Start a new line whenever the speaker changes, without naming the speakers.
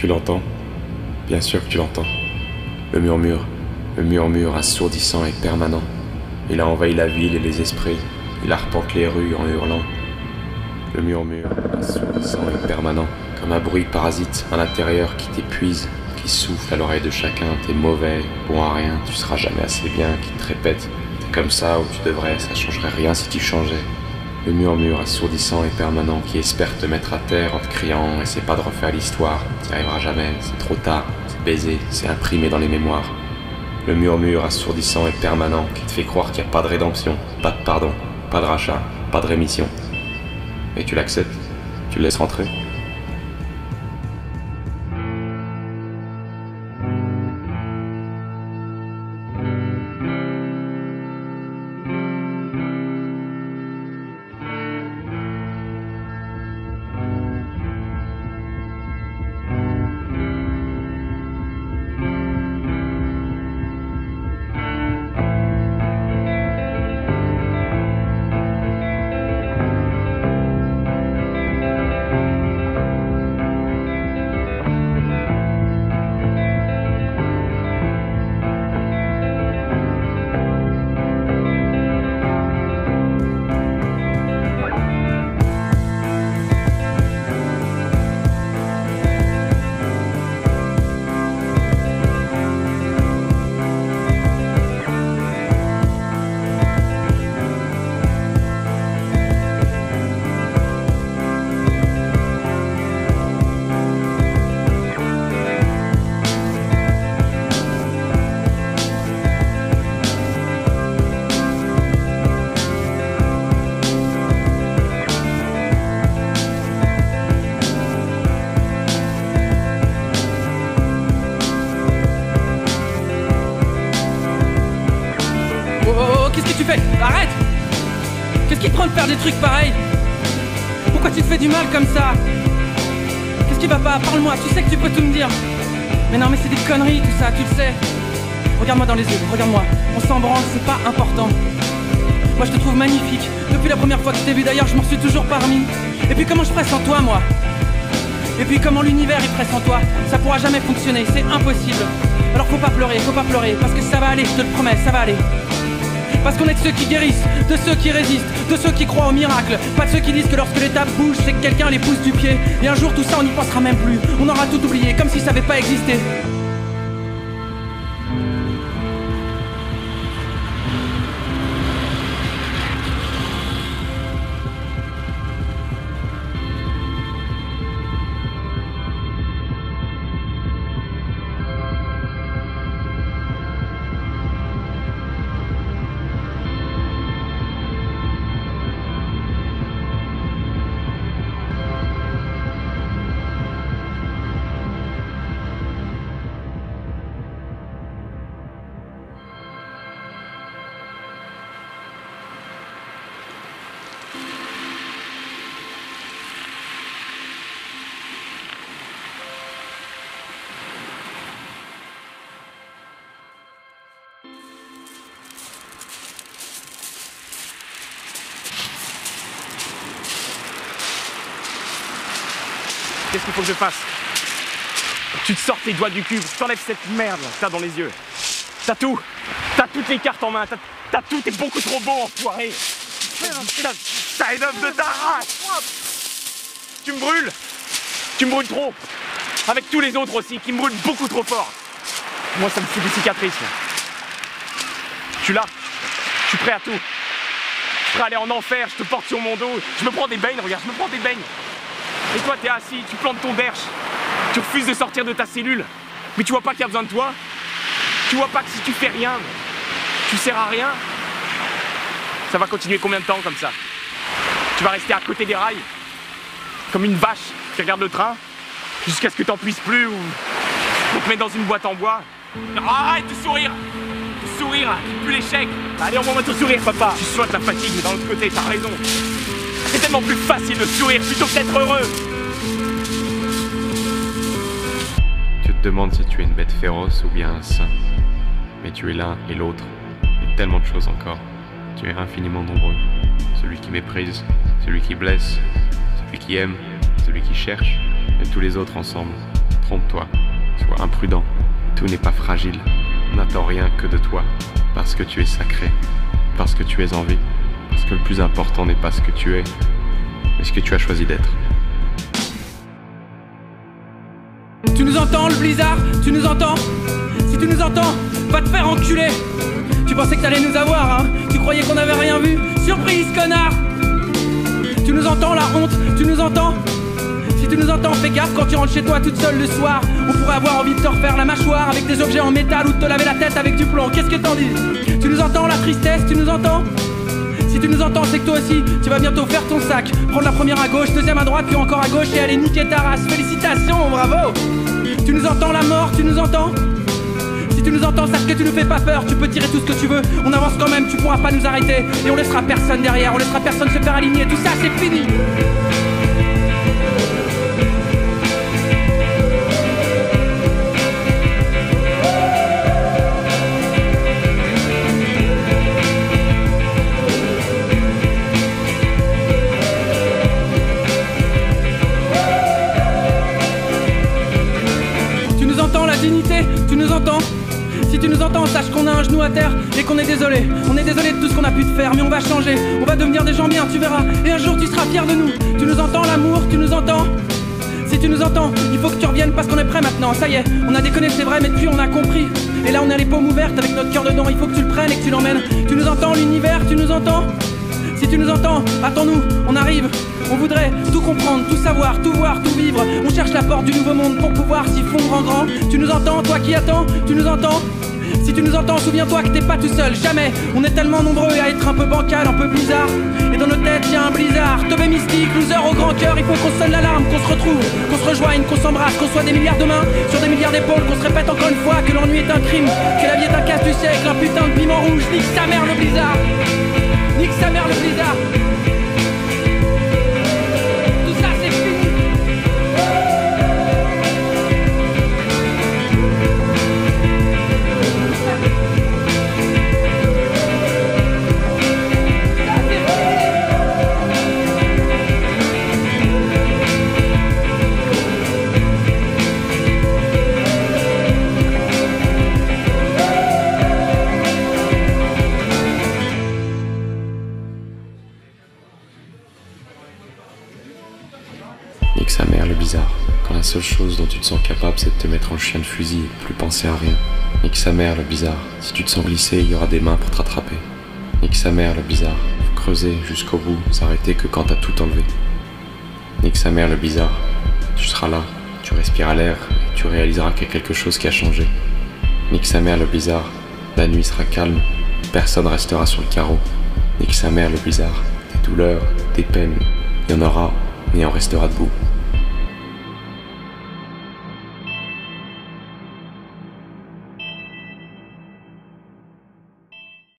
Tu l'entends? Bien sûr que tu l'entends. Le murmure assourdissant et permanent. Il a envahi la ville et les esprits. Il arpente les rues en hurlant. Le murmure assourdissant et permanent, comme un bruit parasite à l'intérieur qui t'épuise, qui souffle à l'oreille de chacun. T'es mauvais, bon à rien, tu seras jamais assez bien, qui te répète. T'es comme ça où tu devrais, ça changerait rien si tu changeais. Le murmure assourdissant et permanent qui espère te mettre à terre en te criant « Essaie pas de refaire l'histoire, t'y arriveras jamais, c'est trop tard, c'est baisé, c'est imprimé dans les mémoires. » Le murmure assourdissant et permanent qui te fait croire qu'il n'y a pas de rédemption, pas de pardon, pas de rachat, pas de rémission. Et tu l'acceptes? Tu le laisses rentrer?
Qu'est-ce que tu fais? Arrête! Qu'est-ce qui te prend de faire des trucs pareils? Pourquoi tu te fais du mal comme ça? Qu'est-ce qui va pas? Parle-moi, tu sais que tu peux tout me dire. Mais non, mais c'est des conneries tout ça, tu le sais. Regarde-moi dans les yeux, regarde-moi. On s'en branle, c'est pas important. Moi je te trouve magnifique. Depuis la première fois que je t'ai vu d'ailleurs, je m'en suis toujours pas remis. Et puis comment je presse en toi, moi? Et puis comment l'univers il presse en toi? Ça pourra jamais fonctionner, c'est impossible. Alors faut pas pleurer, parce que ça va aller, je te le promets, ça va aller. Parce qu'on est de ceux qui guérissent, de ceux qui résistent, de ceux qui croient au miracle. Pas de ceux qui disent que lorsque l'étape bouge, c'est que quelqu'un les pousse du pied. Et un jour tout ça on n'y pensera même plus. On aura tout oublié, comme si ça n'avait pas existé.
Qu'est-ce qu'il faut que je fasse? Tu te sors tes doigts du cul, t'enlèves cette merde là, t'as dans les yeux. T'as tout. T'as toutes les cartes en main, t'as tout, t'es beaucoup trop beau, enfoiré. T'as une œuvre de ta race. Tu me brûles. Tu me brûles trop. Avec tous les autres aussi, qui me brûlent beaucoup trop fort. Moi ça me fait des cicatrices là. Je suis là. Je suis prêt à tout. Je suis prêt à aller en enfer, je te porte sur mon dos. Je me prends des beignes, regarde, je me prends des beignes. Et toi t'es assis, tu plantes ton derche, tu refuses de sortir de ta cellule. Mais tu vois pas qu'il y a besoin de toi? Tu vois pas que si tu fais rien, tu sers à rien? Ça va continuer combien de temps comme ça? Tu vas rester à côté des rails, comme une vache qui regarde le train, jusqu'à ce que t'en puisses plus ou on te met dans une boîte en bois? Arrête de sourire! De sourire, plus l'échec! Allez, envoie-moi ton sourire, papa! Tu souhaites la fatigue, mais d'un autre côté, t'as raison. C'est tellement plus facile de sourire plutôt que d'être heureux.
Tu te demandes si tu es une bête féroce ou bien un saint. Mais tu es l'un et l'autre, et tellement de choses encore. Tu es infiniment nombreux. Celui qui méprise, celui qui blesse, celui qui aime, celui qui cherche, et tous les autres ensemble. Trompe-toi, sois imprudent, tout n'est pas fragile. N'attends rien que de toi, parce que tu es sacré, parce que tu es en vie, parce que le plus important n'est pas ce que tu es, mais ce que tu as choisi d'être.
Tu nous entends, le blizzard? Tu nous entends? Si tu nous entends, va te faire enculer. Tu pensais que t'allais nous avoir, hein? Tu croyais qu'on avait rien vu? Surprise, connard! Tu nous entends, la honte? Tu nous entends? Si tu nous entends, fais gaffe quand tu rentres chez toi toute seule le soir. On pourrait avoir envie de te refaire la mâchoire avec des objets en métal ou de te laver la tête avec du plomb. Qu'est-ce que t'en dis? Tu nous entends, la tristesse? Tu nous entends? Si tu nous entends, c'est que toi aussi, tu vas bientôt faire ton sac. Prendre la première à gauche, deuxième à droite, puis encore à gauche et aller niquer ta race. Félicitations, bravo! Tu nous entends, la mort? Tu nous entends? Si tu nous entends, sache que tu nous fais pas peur. Tu peux tirer tout ce que tu veux, on avance quand même, tu pourras pas nous arrêter. Et on laissera personne derrière, on laissera personne se faire aligner. Tout ça, c'est fini! Tu nous entends? Si tu nous entends, sache qu'on a un genou à terre et qu'on est désolé. On est désolé de tout ce qu'on a pu te faire, mais on va changer. On va devenir des gens bien, tu verras. Et un jour tu seras fier de nous. Tu nous entends, l'amour? Tu nous entends? Si tu nous entends, il faut que tu reviennes parce qu'on est prêt maintenant. Ça y est, on a déconné, c'est vrai, mais depuis on a compris. Et là on a les paumes ouvertes avec notre cœur dedans. Il faut que tu le prennes et que tu l'emmènes. Tu nous entends, l'univers? Tu nous entends? Si tu nous entends, attends-nous, on arrive. On voudrait tout comprendre, tout savoir, tout voir, tout vivre. On cherche la porte du nouveau monde pour pouvoir s'y fondre en grand. Tu nous entends, toi qui attends? Tu nous entends? Si tu nous entends, souviens-toi que t'es pas tout seul, jamais. On est tellement nombreux à être un peu bancal, un peu bizarre. Et dans nos têtes y'a un blizzard. Teubé mystique, loser au grand cœur. Il faut qu'on sonne l'alarme, qu'on se retrouve, qu'on se rejoigne, qu'on s'embrasse, qu'on soit des milliards de mains sur des milliards d'épaules, qu'on se répète encore une fois que l'ennui est un crime, que la vie est un casse du siècle, un putain de piment rouge. Nique sa mère le blizzard. Nique sa mère le blizzard.
Nique sa mère le bizarre, quand la seule chose dont tu te sens capable c'est de te mettre en chien de fusil et plus penser à rien. Nique sa mère le bizarre, si tu te sens glisser il y aura des mains pour te rattraper. Nique sa mère le bizarre, faut creuser jusqu'au bout, s'arrêter que quand t'as tout enlevé. Nique sa mère le bizarre, tu seras là, tu respireras l'air et tu réaliseras qu'il y a quelque chose qui a changé. Nique sa mère le bizarre, la nuit sera calme, personne restera sur le carreau. Nique sa mère le bizarre, des douleurs, des peines, il y en aura, mais il en restera debout.